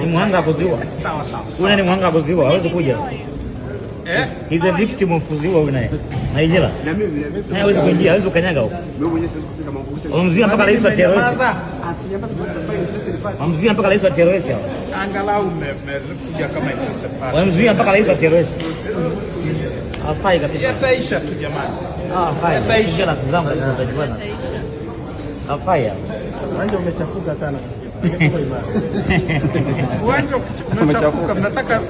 Ni mwanga kuziwa. Sawa sawa. Una ni mwanga kuziwa, hawezi kuja. He's a victim of kuziwa unaye. Naijela. Na mimi hawezi kuingia, hawezi kukanyaga huko. Mimi mwenyewe siwezi kufika Mambusa. Wamzia mpaka rais wa terrorist. Wamzia mpaka rais wa terrorist hao. Angalau mmekuja kama interest party. Wamzia mpaka rais wa terrorist. Hafai kabisa. Yataisha tu jamani. Hafai. Yataisha na zangu hizo zitajuana. Hafai. Uwanja umechafuka sana. Uwanja umechafuka, nataka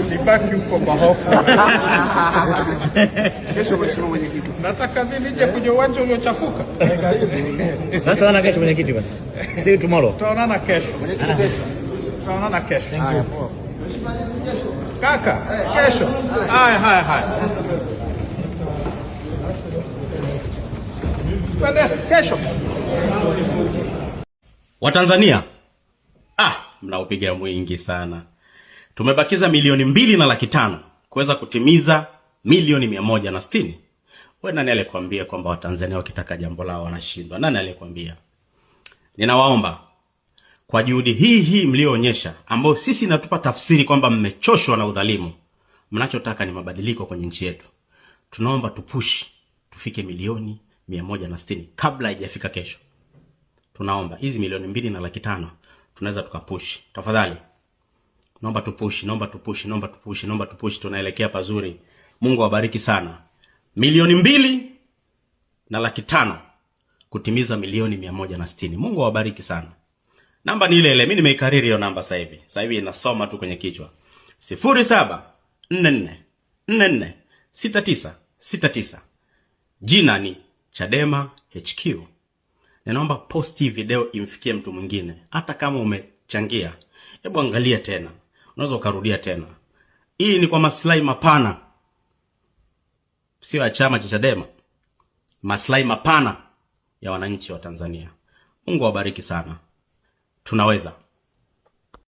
nibaki huko kwa hofu. Kesho mheshimiwa mwenyekiti. Nataka mimi nije kwenye uwanja uliochafuka. Sasa tunaona kesho mwenyekiti basi. See you tomorrow. Tutaonana kesho. Tutaonana kesho. Kaka, kesho. Haya. Twende kesho. Watanzania, mnaupiga mwingi sana. Tumebakiza milioni 2.5 kuweza kutimiza milioni 160. Wewe nani alikwambia kwamba Watanzania wakitaka jambo lao wanashindwa? Nani alikwambia? Ninawaomba kwa juhudi hii mlioonyesha, ambao sisi natupa tafsiri kwamba mmechoshwa na udhalimu, mnachotaka ni mabadiliko kwenye nchi yetu. Tunaomba tupush tufike milioni 160 kabla haijafika kesho. Tunaomba hizi milioni 2.5 tunaweza tukapush. Tafadhali. Naomba tupush. Tunaelekea pazuri. Mungu awabariki sana. Milioni 2.5 kutimiza milioni 160. Mungu awabariki sana. Namba ni ile ile. Mimi nimeikariri hiyo namba sasa hivi. Sasa hivi inasoma tu kwenye kichwa. 0744446969. Jina ni Chadema HQ. Naomba posti video imfikie mtu mwingine. Hata kama umechangia, hebu angalia tena. Unaweza ukarudia tena. Hii ni kwa maslahi mapana. Sio ya chama cha Chadema. Maslahi mapana ya wananchi wa Tanzania. Mungu awabariki sana. Tunaweza.